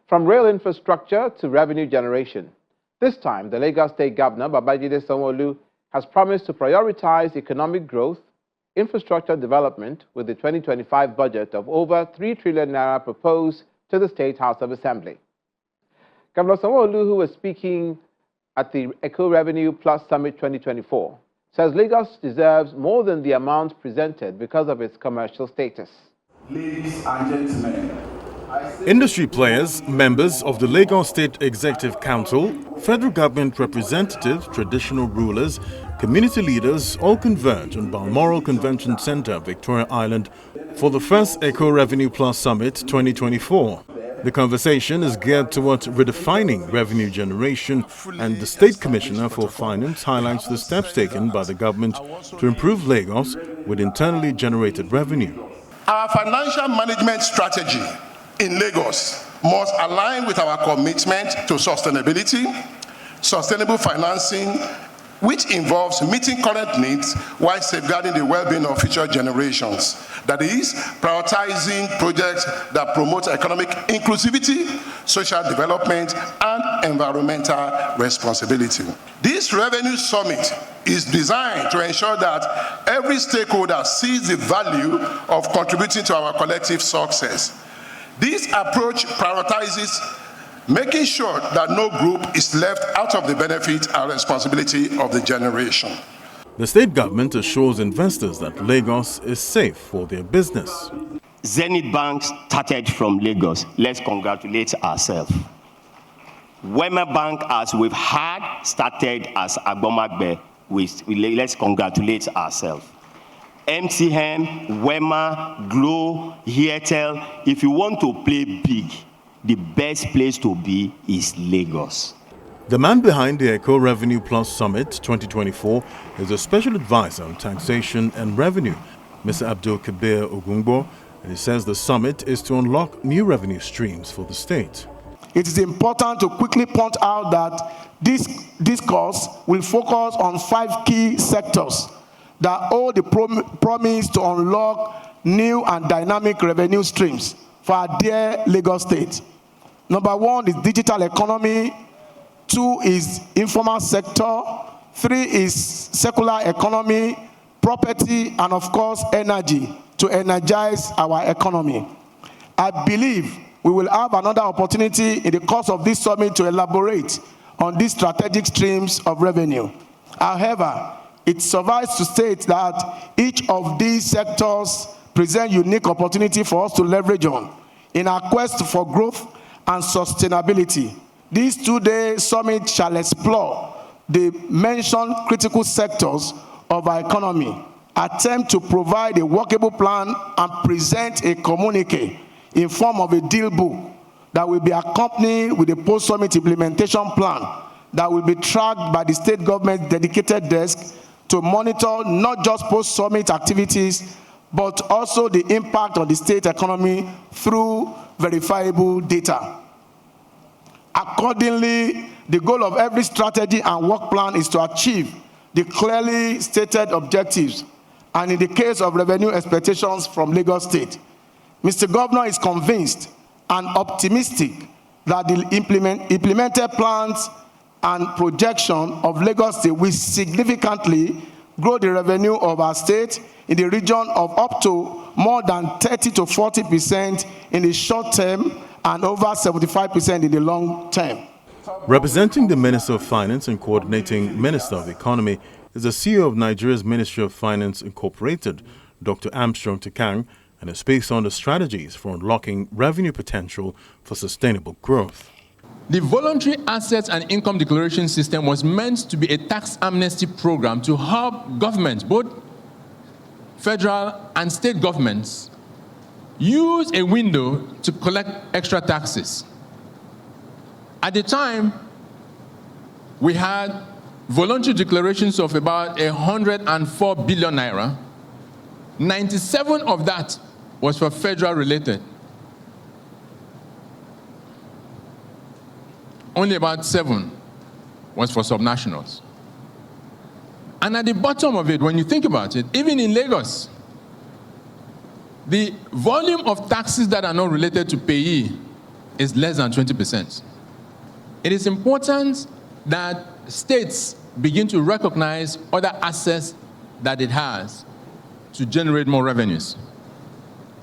From rail infrastructure to revenue generation. This time, the Lagos State Governor, Babajide Sanwo-Olu, has promised to prioritize economic growth, infrastructure development with the 2025 budget of over 3 trillion naira proposed to the State House of Assembly. Governor Sanwo-Olu, who was speaking at the Eco Revenue Plus Summit 2024, says Lagos deserves more than the amount presented because of its commercial status. Ladies and gentlemen, industry players, members of the Lagos State Executive Council, federal government representatives, traditional rulers, community leaders all converge on Balmoral Convention Center, Victoria Island, for the first Eco Revenue Plus Summit 2024. The conversation is geared towards redefining revenue generation, and the State Commissioner for Finance highlights the steps taken by the government to improve Lagos with internally generated revenue. Our financial management strategy in Lagos must align with our commitment to sustainability, sustainable financing, which involves meeting current needs while safeguarding the well-being of future generations. That is, prioritizing projects that promote economic inclusivity, social development, and environmental responsibility. This revenue summit is designed to ensure that every stakeholder sees the value of contributing to our collective success. This approach prioritizes making sure that no group is left out of the benefit and responsibility of the generation. The state government assures investors that Lagos is safe for their business. Zenith Bank started from Lagos. Let's congratulate ourselves. Wema Bank, as we've had, started as Agbomagbe. Let's congratulate ourselves. MTN, Wema, Glo, Airtel. If you want to play big, the best place to be is Lagos. The man behind the Eco Revenue Plus Summit 2024 is a special advisor on taxation and revenue, Mr. Abdul Kabir Ogungbo, and he says the summit is to unlock new revenue streams for the state. It is important to quickly point out that this discourse will focus on 5 key sectors that hold the promise to unlock new and dynamic revenue streams for our dear Lagos State. Number 1 is digital economy, 2 is informal sector, 3 is circular economy, property, and of course energy to energize our economy. I believe we will have another opportunity in the course of this summit to elaborate on these strategic streams of revenue. However, it suffices to state that each of these sectors present unique opportunity for us to leverage on in our quest for growth and sustainability. This 2-day summit shall explore the mentioned critical sectors of our economy, attempt to provide a workable plan, and present a communique in form of a deal book that will be accompanied with a post-summit implementation plan that will be tracked by the state government dedicated desk to monitor not just post-summit activities, but also the impact on the state economy through verifiable data. Accordingly, the goal of every strategy and work plan is to achieve the clearly stated objectives, and in the case of revenue expectations from Lagos State, Mr. Governor is convinced and optimistic that the implemented plans and projection of Lagos State will significantly grow the revenue of our state in the region of up to more than 30 to 40% in the short term and over 75% in the long term. Representing the Minister of Finance and coordinating Minister of Economy is the CEO of Nigeria's Ministry of Finance Incorporated, Dr. Armstrong Tekang, and it speaks on the strategies for unlocking revenue potential for sustainable growth. The voluntary assets and income declaration system was meant to be a tax amnesty program to help governments, both federal and state governments, use a window to collect extra taxes. At the time, we had voluntary declarations of about 104 billion naira. 97 of that was for federal related. Only about 7 was for subnationals. And at the bottom of it, when you think about it, even in Lagos, the volume of taxes that are not related to payee is less than 20%. It is important that states begin to recognize other assets that it has to generate more revenues.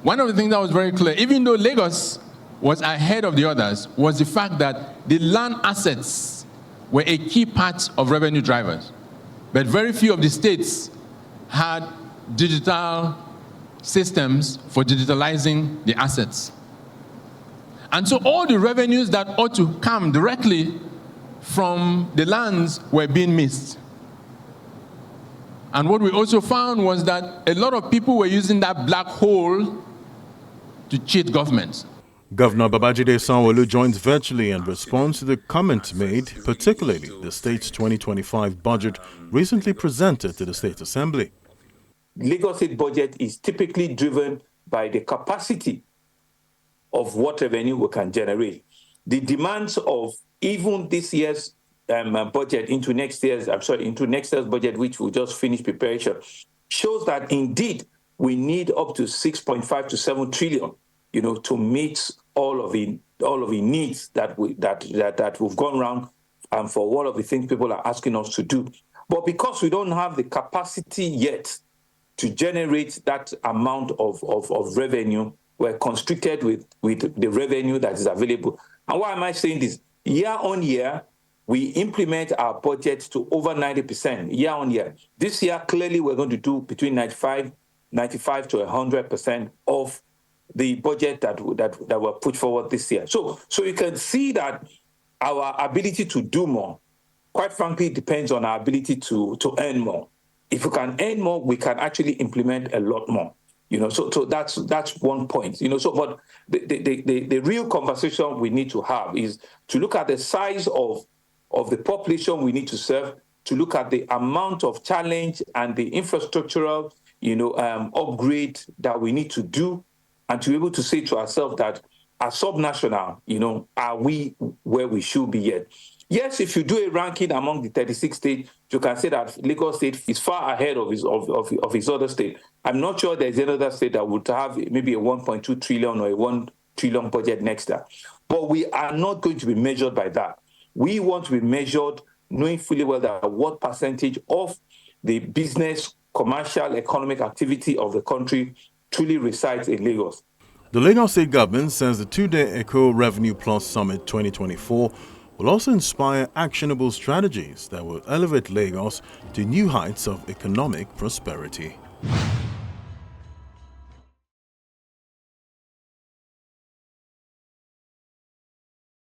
One of the things that was very clear, even though Lagos was ahead of the others, was the fact that the land assets were a key part of revenue drivers. But very few of the states had digital systems for digitalizing the assets. And so all the revenues that ought to come directly from the lands were being missed. And what we also found was that a lot of people were using that black hole to cheat governments. Governor Babajide Sanwo-Olu joins virtually and responds to the comments made, particularly the state's 2025 budget recently presented to the State Assembly. Lagos State budget is typically driven by the capacity of what revenue we can generate. The demands of even this year's budget into next year's budget, which we just finished preparation, shows that indeed we need up to 6.5 to 7 trillion, to meet all of the needs that we've gone around and for all of the things people are asking us to do. But because we don't have the capacity yet to generate that amount of revenue, we're constricted with the revenue that is available. And why am I saying this? Year on year, we implement our budget to over 90% year on year. This year, clearly, we're going to do between 95 to 100% of the budget that were put forward this year. So you can see that our ability to do more, quite frankly, depends on our ability to earn more. If we can earn more, we can actually implement a lot more. So that's one point. But the real conversation we need to have is to look at the size of the population we need to serve, to look at the amount of challenge and the infrastructural, upgrade that we need to do, and to be able to say to ourselves that as subnational, are we where we should be yet? Yes, if you do a ranking among the 36 states, you can say that Lagos State is far ahead of his other state. I'm not sure there's another state that would have maybe a 1.2 trillion or a 1 trillion budget next year. But we are not going to be measured by that. We want to be measured knowing fully well that what percentage of the business, commercial, economic activity of the country truly resides in Lagos. The Lagos State government says the two-day Eco Revenue Plus Summit 2024 will also inspire actionable strategies that will elevate Lagos to new heights of economic prosperity.